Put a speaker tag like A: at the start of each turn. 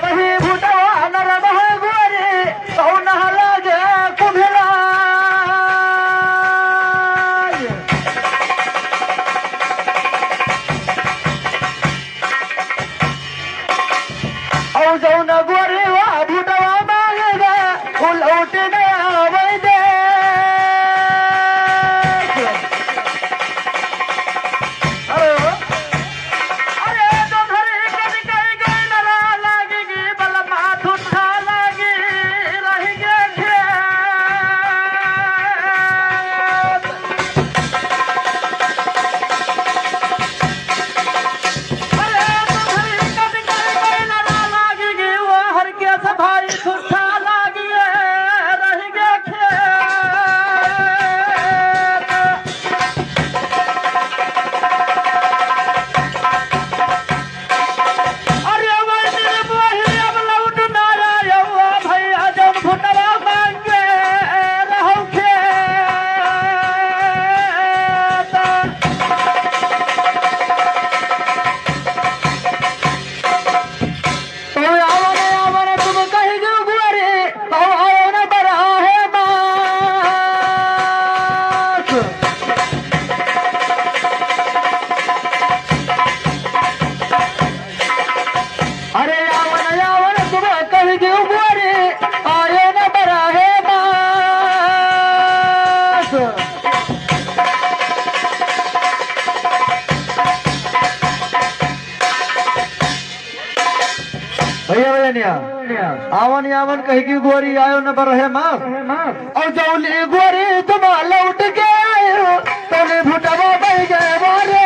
A: वही भूतवा नरम है गोरे तो नहला गे कुभला औ जाऊ न गोरे वा भूतवा मांगेगा उलट गया वही दे आवन यावन कही की गोरी आयो न पर है मार और जौली गोरी तुम लौट के आयो तो भुटवा बह गए मारे